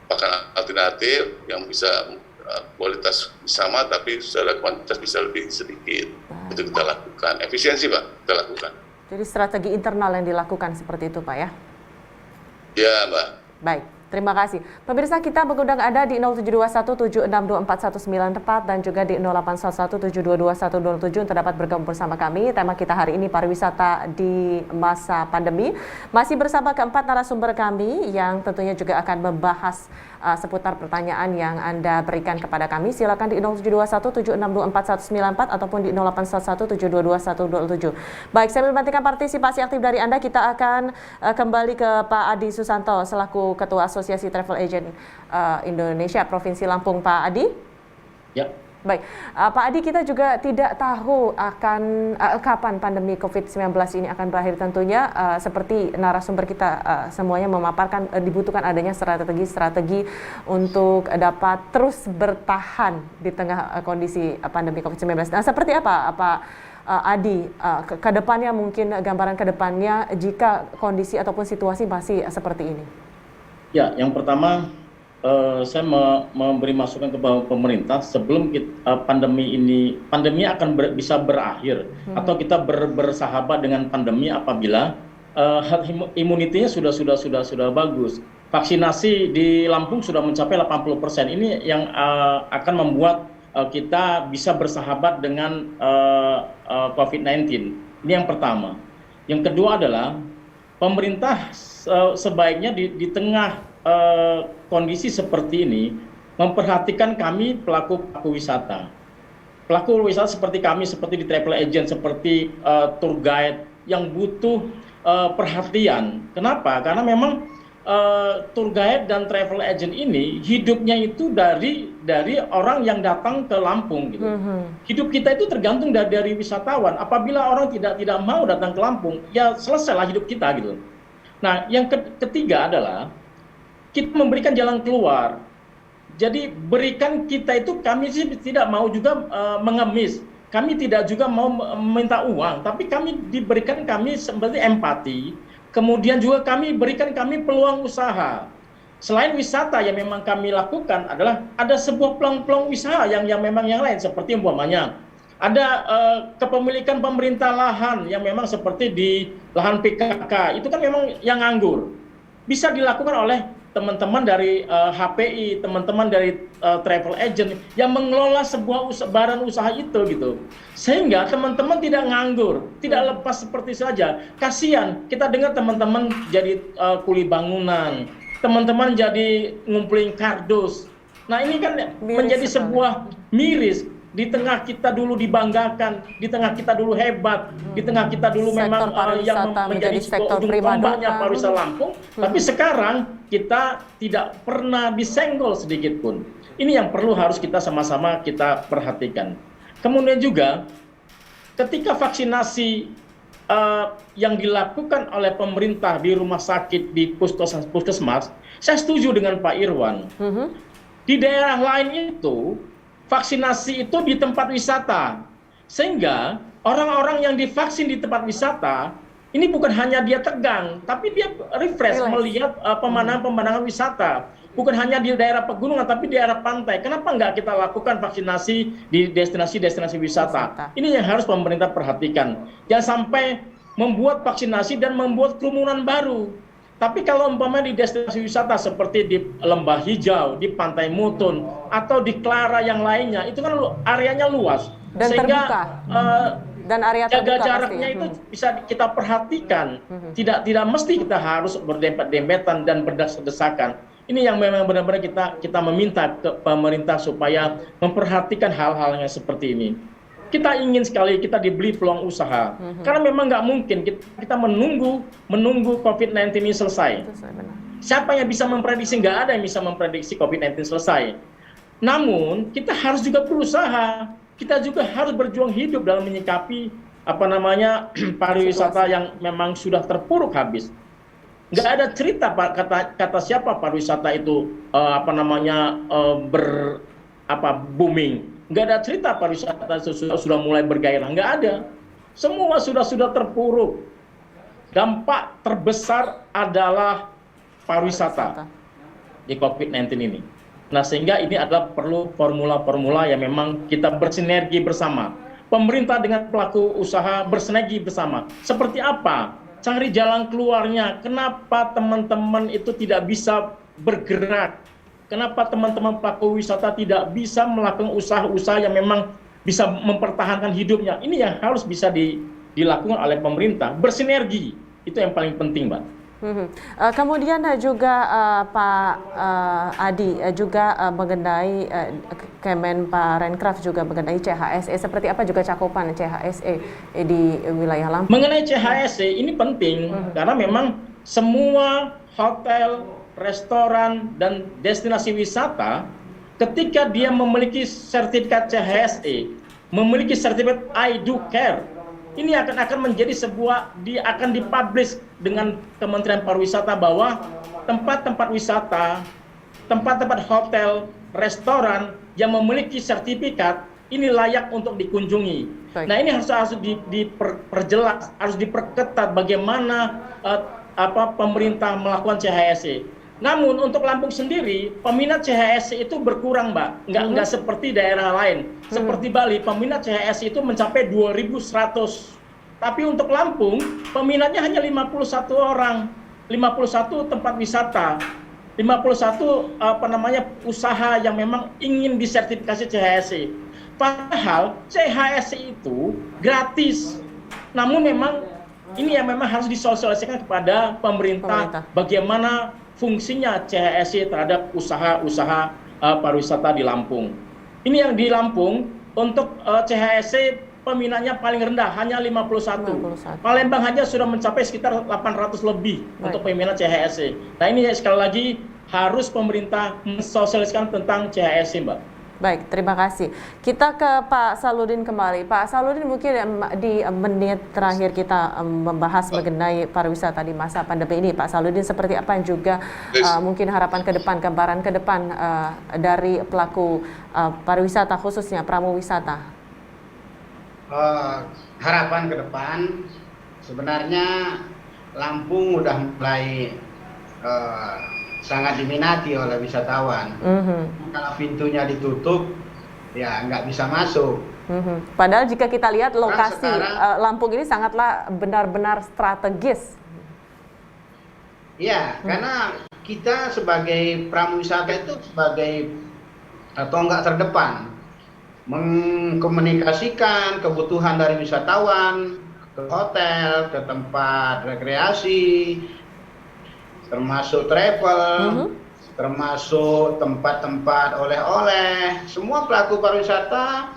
pakan alternatif yang bisa kualitas sama tapi secara kuantitas bisa lebih sedikit. Itu kita lakukan. Efisiensi, Pak, kita lakukan. Jadi strategi internal yang dilakukan seperti itu, Pak ya? Ya, Mbak. Baik. terima kasih. Pemirsa, kita mengundang Anda di 0721762419 dan juga di 0811722127 untuk dapat bergabung bersama kami. Tema kita hari ini pariwisata di masa pandemi. Masih bersama keempat narasumber kami yang tentunya juga akan membahas seputar pertanyaan yang Anda berikan kepada kami. Silakan di 0721762419 ataupun di 0811722127. Baik, saya memastikan partisipasi aktif dari Anda. Kita akan kembali ke Pak Adi Susanto selaku Ketua Asosiasi Travel Agent Indonesia Provinsi Lampung. Pak Adi? Ya. Baik, Pak Adi, kita juga tidak tahu akan kapan pandemi COVID-19 ini akan berakhir. Tentunya seperti narasumber kita semuanya memaparkan, dibutuhkan adanya strategi untuk dapat terus bertahan di tengah kondisi pandemi COVID-19. Nah, seperti apa Pak Adi, ke depannya mungkin gambaran ke depannya jika kondisi ataupun situasi masih seperti ini? Ya, yang pertama saya memberi masukan ke pemerintah sebelum pandemi akan bisa berakhir atau kita bersahabat dengan pandemi apabila herd immunity-nya sudah bagus. Vaksinasi di Lampung sudah mencapai 80%. Ini yang akan membuat kita bisa bersahabat dengan COVID-19. Ini yang pertama. Yang kedua adalah pemerintah sebaiknya di tengah kondisi seperti ini memperhatikan kami pelaku wisata. Pelaku wisata seperti kami, seperti di travel agent, seperti tour guide yang butuh perhatian. Kenapa? Karena memang tour guide dan travel agent ini hidupnya itu dari orang yang datang ke Lampung gitu. Hidup kita itu tergantung dari wisatawan. Apabila orang tidak mau datang ke Lampung, ya selesailah hidup kita gitu. Nah, yang ketiga adalah kita memberikan jalan keluar. Jadi berikan kita itu, kami sih tidak mau juga mengemis. Kami tidak juga mau meminta uang, tapi kami seperti empati. Kemudian juga kami peluang usaha. Selain wisata yang memang kami lakukan adalah ada sebuah peluang usaha yang memang yang lain, seperti umpamanya ada kepemilikan pemerintah lahan yang memang seperti di lahan PKK, itu kan memang yang nganggur. Bisa dilakukan oleh teman-teman dari HPI, teman-teman dari travel agent yang mengelola sebuah badan usaha itu gitu. Sehingga teman-teman tidak nganggur, tidak lepas seperti saja. Kasihan, kita dengar teman-teman jadi kuli bangunan, teman-teman jadi ngumpulin kardus. Nah, ini kan menjadi sebuah miris. Di tengah kita dulu dibanggakan, di tengah kita dulu hebat, di tengah kita dulu memang yang menjadi sektor tombaknya pariwisata Lampung, tapi sekarang kita tidak pernah disenggol sedikit pun. Ini yang harus kita sama-sama kita perhatikan. Kemudian juga ketika vaksinasi yang dilakukan oleh pemerintah di rumah sakit, di puskesmas, saya setuju dengan Pak Irwan. Di daerah lain itu vaksinasi itu di tempat wisata, sehingga orang-orang yang divaksin di tempat wisata ini bukan hanya dia tegang, tapi dia refresh melihat pemandangan wisata. Bukan hanya di daerah pegunungan, tapi di daerah pantai. Kenapa nggak kita lakukan vaksinasi di destinasi wisata? Ini yang harus pemerintah perhatikan. Jangan sampai membuat vaksinasi dan membuat kerumunan baru. Tapi kalau umpamanya di destinasi wisata seperti di Lembah Hijau, di Pantai Mutun, atau di Klara yang lainnya, itu kan areanya luas. Dan sehingga terbuka. Dan area jaga terbuka jaraknya pasti, itu bisa kita perhatikan. Tidak mesti kita harus berdempet-dempetan dan berdesak-desakan. Ini yang memang benar-benar kita meminta ke pemerintah supaya memperhatikan hal-hal yang seperti ini. Kita ingin sekali kita diberi peluang usaha, karena memang nggak mungkin kita menunggu COVID-19 ini selesai. Siapa yang bisa memprediksi? Nggak ada yang bisa memprediksi COVID-19 selesai. Namun kita harus juga berusaha, kita juga harus berjuang hidup dalam menyikapi pariwisata yang memang sudah terpuruk habis. Nggak ada cerita kata siapa pariwisata itu booming. Nggak ada cerita pariwisata sudah mulai bergairah, nggak ada. Semua sudah terpuruk. Dampak terbesar adalah pariwisata di COVID-19 ini. Nah, sehingga ini adalah perlu formula-formula yang memang kita bersinergi bersama. Pemerintah dengan pelaku usaha bersinergi bersama. Seperti apa? cari jalan keluarnya. Kenapa teman-teman itu tidak bisa bergerak? Kenapa teman-teman pelaku wisata tidak bisa melakukan usaha-usaha yang memang bisa mempertahankan hidupnya? Ini yang harus bisa dilakukan oleh pemerintah. Bersinergi, itu yang paling penting, Mbak. Kemudian juga Pak Adi juga mengenai Kemenparekraf juga mengenai CHSE, seperti apa juga cakupan CHSE di wilayah Lampung? Mengenai CHSE ini penting karena memang semua hotel, restoran, dan destinasi wisata ketika dia memiliki sertifikat CHSE, memiliki sertifikat I Do Care, ini akan menjadi akan dipublish dengan Kementerian Pariwisata bahwa tempat-tempat wisata, tempat-tempat hotel, restoran yang memiliki sertifikat ini layak untuk dikunjungi. Baik. Nah, ini harus diperjelas, harus diperketat bagaimana pemerintah melakukan CHSE. Namun untuk Lampung sendiri, peminat CHSE itu berkurang, Mbak. Nggak seperti daerah lain. Seperti Bali, peminat CHSE itu mencapai 2.100. Tapi untuk Lampung, peminatnya hanya 51 orang. 51 tempat wisata. 51 usaha yang memang ingin disertifikasi CHSE. Padahal CHSE itu gratis. Namun memang ini yang memang harus disosialisasikan kepada pemerintah. Bagaimana fungsinya CHSE terhadap usaha-usaha pariwisata di Lampung. Ini yang di Lampung untuk CHSE peminatnya paling rendah, hanya 51. Palembang hanya sudah mencapai sekitar 800 lebih untuk peminat CHSE. Nah, ini sekali lagi harus pemerintah mensosialisasikan tentang CHSE, Mbak. Baik, terima kasih. Kita ke Pak Saludin kembali. Pak Saludin, mungkin di menit terakhir kita membahas mengenai pariwisata di masa pandemi ini. Pak Saludin, seperti apa juga mungkin harapan ke depan, gambaran ke depan dari pelaku pariwisata khususnya pramuwisata? Harapan ke depan, sebenarnya Lampung udah mulai sangat diminati oleh wisatawan. Kalau pintunya ditutup, ya nggak bisa masuk. Padahal jika kita lihat lokasi Lampung ini sangatlah benar-benar strategis. Iya, karena kita sebagai pramuwisata itu sebagai tonggak terdepan mengkomunikasikan kebutuhan dari wisatawan ke hotel, ke tempat rekreasi, termasuk travel, termasuk tempat-tempat oleh-oleh. Semua pelaku pariwisata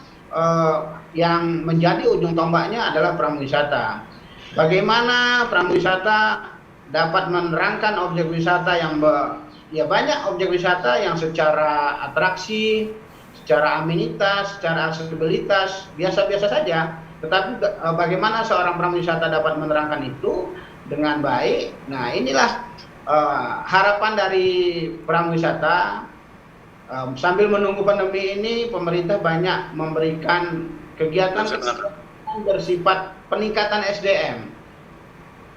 yang menjadi ujung tombaknya adalah pramuwisata. Bagaimana pramuwisata dapat menerangkan objek wisata yang banyak objek wisata yang secara atraksi, secara amenitas, secara aksesibilitas biasa-biasa saja. Tetapi bagaimana seorang pramuwisata dapat menerangkan itu dengan baik? Nah, inilah harapan dari pramuwisata. Sambil menunggu pandemi ini, pemerintah banyak memberikan kegiatan yang bersifat peningkatan SDM,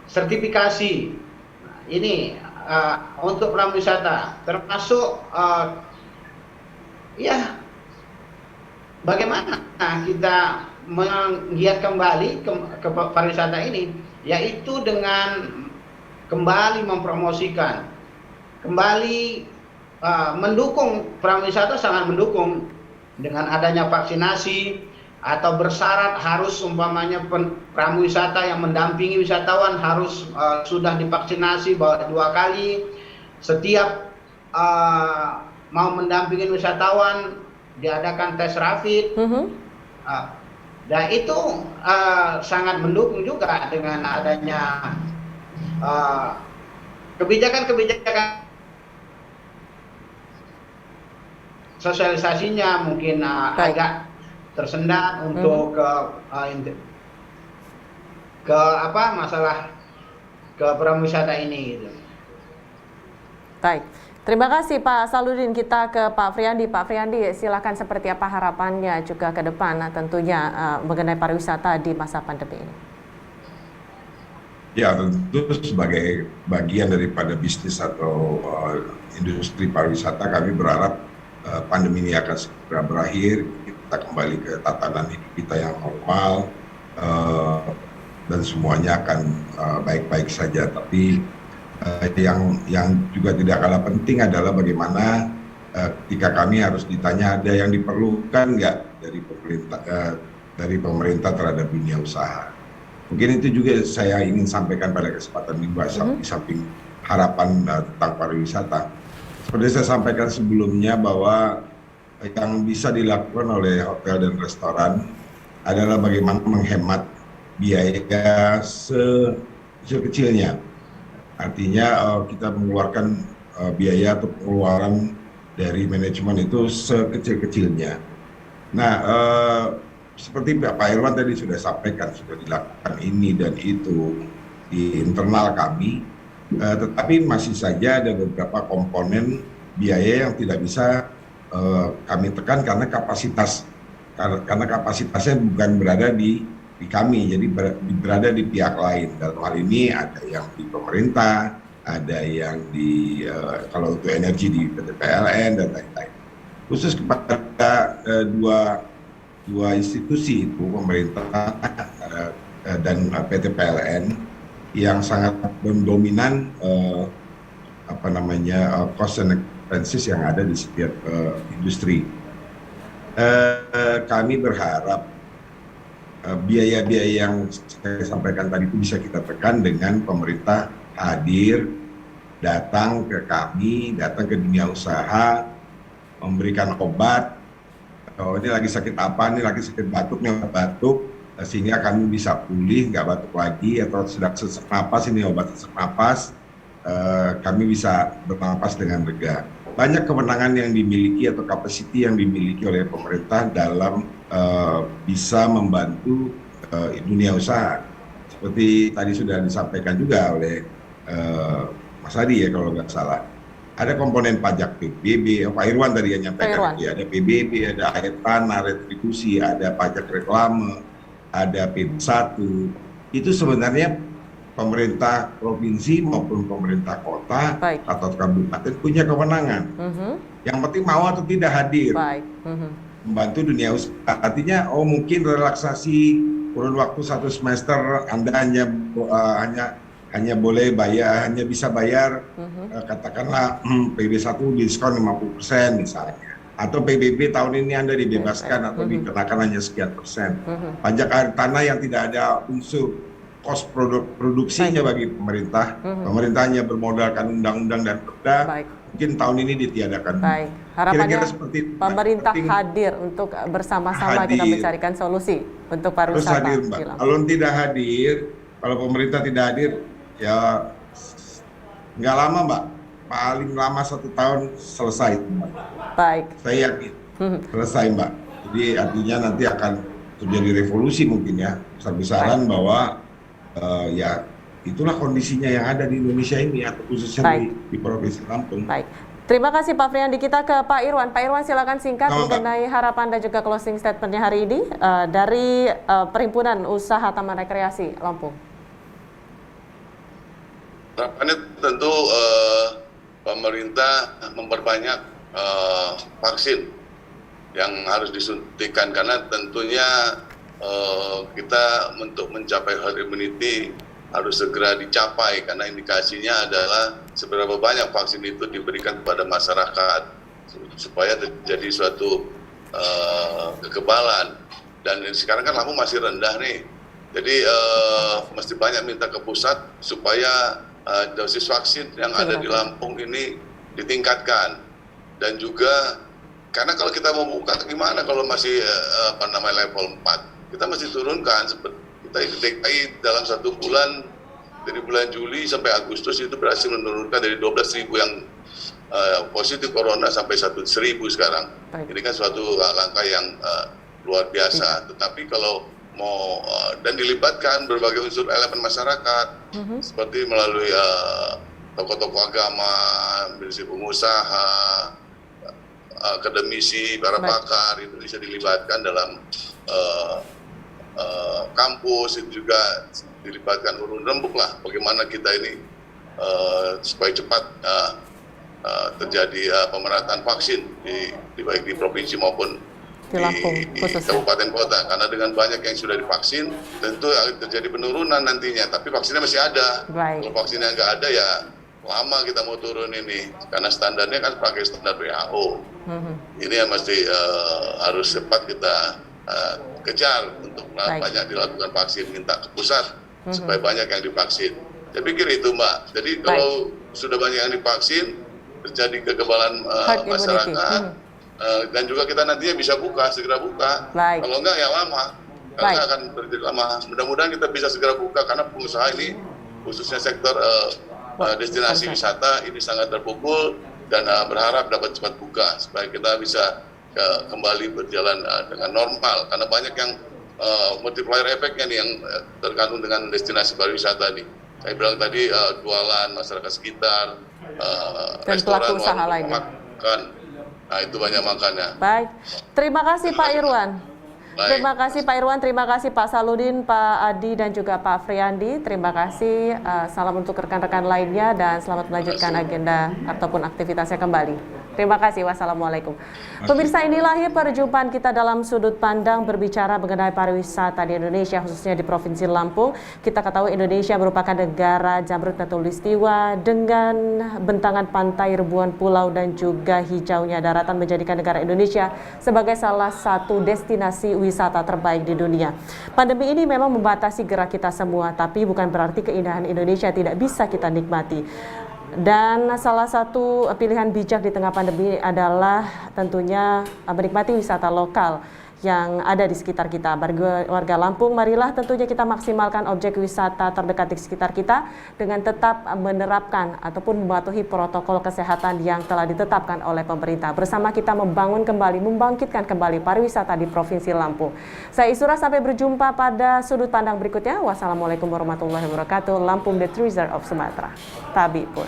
sertifikasi. Nah, ini untuk pramuwisata, termasuk bagaimana kita menggiat kembali ke pariwisata ini, yaitu dengan kembali mempromosikan, kembali mendukung pramuwisata, sangat mendukung dengan adanya vaksinasi atau bersyarat harus umpamanya pramuwisata yang mendampingi wisatawan harus sudah divaksinasi 2 kali. Setiap mau mendampingi wisatawan diadakan tes rapid. Dan itu sangat mendukung juga dengan adanya kebijakan-kebijakan sosialisasinya mungkin agak tersendat untuk masalah ke pramuwisata ini gitu. Baik, terima kasih Pak Saludin. Kita ke Pak Friandi. Pak Friandi, silakan, seperti apa harapannya juga ke depan tentunya mengenai pariwisata di masa pandemi ini? Ya, tentu sebagai bagian daripada bisnis atau industri pariwisata, kami berharap pandemi ini akan segera berakhir, kita kembali ke tatanan hidup kita yang normal, dan semuanya akan baik-baik saja. Tapi yang juga tidak kalah penting adalah bagaimana ketika kami harus ditanya ada yang diperlukan nggak dari pemerintah terhadap dunia usaha. Mungkin itu juga saya ingin sampaikan pada kesempatan ini, Mbak, di samping harapan tentang pariwisata. Seperti saya sampaikan sebelumnya bahwa yang bisa dilakukan oleh hotel dan restoran adalah bagaimana menghemat biaya sekecil-kecilnya. Artinya kita mengeluarkan biaya atau pengeluaran dari manajemen itu sekecil-kecilnya. Nah, seperti Pak Irwan tadi sudah sampaikan, sudah dilakukan ini dan itu di internal kami, tetapi masih saja ada beberapa komponen biaya yang tidak bisa kami tekan karena kapasitasnya bukan berada di kami, jadi berada di pihak lain. Dalam hal ini ada yang di pemerintah, ada yang di kalau untuk energi di PT PLN dan lain-lain. Khusus kepada dua institusi itu, pemerintah dan PT PLN, yang sangat mendominan cost and expenses yang ada di setiap industri. Kami berharap biaya-biaya yang saya sampaikan tadi itu bisa kita tekan dengan pemerintah hadir, datang ke kami, datang ke dunia usaha, memberikan obat. Oh, ini lagi sakit apa, ini lagi sakit batuk, nih batuk, sehingga kami bisa pulih, nggak batuk lagi, atau sedang sesak napas, ini obat sesak napas, kami bisa bernapas dengan lega. Banyak kewenangan yang dimiliki atau kapasiti yang dimiliki oleh pemerintah dalam bisa membantu dunia usaha. Seperti tadi sudah disampaikan juga oleh Mas Adi ya kalau nggak salah. Ada komponen pajak PBB, Pak Irwan tadi yang nyampaikan, ya, ada PBB, ada air tanah, retribusi, ada pajak reklame, ada P1. Itu sebenarnya pemerintah provinsi maupun pemerintah kota atau kabupaten punya kewenangan. Yang penting mau atau tidak hadir, membantu dunia usaha. Artinya, mungkin relaksasi kurun waktu 1 semester Anda hanya boleh bayar, hanya bisa bayar katakanlah PB1 diskon 50% misalnya, atau PBB tahun ini Anda dibebaskan atau dikenakan hanya sekian persen. Pajak air tanah yang tidak ada unsur kos produksinya bagi pemerintah, pemerintahnya bermodalkan undang-undang dan perda, mungkin tahun ini ditiadakan. Baik, harapannya seperti pemerintah hadir untuk bersama-sama kita mencarikan solusi untuk pariwisata. Harus hadir, Mbak. Kalau tidak hadir, kalau pemerintah tidak hadir, ya nggak lama, Mbak, paling lama 1 tahun selesai, Mbak. Baik. Saya yakin selesai, Mbak. Jadi artinya nanti akan terjadi revolusi mungkin ya, besar-besaran bahwa ya itulah kondisinya yang ada di Indonesia ini, atau khususnya di Provinsi Lampung. Baik. Terima kasih Pak Friandi. Kita ke Pak Irwan. Pak Irwan, silakan singkat mengenai harapan dan juga closing statement-nya hari ini dari Perhimpunan Usaha Taman Rekreasi Lampung. Harapannya tentu pemerintah memperbanyak vaksin yang harus disuntikan, karena tentunya kita untuk mencapai herd immunity harus segera dicapai, karena indikasinya adalah seberapa banyak vaksin itu diberikan kepada masyarakat supaya terjadi suatu kekebalan. Dan sekarang kan Lampung masih rendah nih, jadi mesti banyak minta ke pusat supaya dosis vaksin yang ada di Lampung ini ditingkatkan. Dan juga karena kalau kita mau buka gimana kalau masih level 4, kita mesti turunkan. Kita DKI dalam 1 bulan, dari bulan Juli sampai Agustus itu berhasil menurunkan dari 12.000 yang positif corona sampai 1.000 sekarang. Ini kan suatu langkah yang luar biasa. Tetapi kalau mau dan dilibatkan berbagai unsur elemen masyarakat, seperti melalui tokoh-tokoh agama, pengusaha, akademisi, para pakar, itu bisa dilibatkan dalam kampus, itu juga dilibatkan urun rembuk lah, bagaimana kita ini supaya cepat terjadi pemerataan vaksin baik di provinsi maupun Di Lampung khususnya. kabupaten kota, karena dengan banyak yang sudah divaksin tentu akan terjadi penurunan nantinya, tapi vaksinnya masih ada. Baik. Kalau vaksinnya nggak ada ya lama kita mau turun ini, karena standarnya kan pakai standar WHO. Ini yang mesti harus cepat kita kejar untuk Baik. banyak dilakukan vaksin, minta ke pusat supaya banyak yang divaksin. Saya pikir itu Mbak. Jadi kalau sudah banyak yang divaksin, terjadi kekebalan Herd immunity. masyarakat, dan juga kita nantinya bisa segera buka. Baik. Kalau enggak ya lama, Baik. karena akan terjadi lama. Mudah-mudahan kita bisa segera buka, karena pengusaha ini khususnya sektor destinasi wisata ini sangat terpukul, dan berharap dapat cepat buka supaya kita bisa kembali berjalan dengan normal, karena banyak yang multiplier efeknya nih yang tergantung dengan destinasi pariwisata nih. Saya bilang tadi jualan masyarakat sekitar, Dan restoran, pelaku usaha warung lainnya. makan, nah itu banyak makannya. Baik, terima kasih Pak Irwan. Baik. Terima kasih Pak Irwan, terima kasih Pak Saludin, Pak Adi, dan juga Pak Friandi. Terima kasih, salam untuk rekan-rekan lainnya dan selamat melanjutkan agenda ataupun aktivitasnya kembali. Terima kasih, wassalamualaikum. Pemirsa, inilah ya perjumpaan kita dalam sudut pandang berbicara mengenai pariwisata di Indonesia, khususnya di Provinsi Lampung. Kita ketahui Indonesia merupakan negara jamrut khatulistiwa dengan bentangan pantai, ribuan pulau, dan juga hijaunya daratan menjadikan negara Indonesia sebagai salah satu destinasi wisata terbaik di dunia. Pandemi ini memang membatasi gerak kita semua, tapi bukan berarti keindahan Indonesia tidak bisa kita nikmati. Dan salah satu pilihan bijak di tengah pandemi adalah tentunya menikmati wisata lokal yang ada di sekitar kita. Bagi warga Lampung, marilah tentunya kita maksimalkan objek wisata terdekat di sekitar kita dengan tetap menerapkan ataupun mematuhi protokol kesehatan yang telah ditetapkan oleh pemerintah. Bersama kita membangun kembali, membangkitkan kembali pariwisata di Provinsi Lampung. Saya Isura, sampai berjumpa pada sudut pandang berikutnya. Wassalamualaikum warahmatullahi wabarakatuh. Lampung, the treasure of Sumatera. Tabi pun.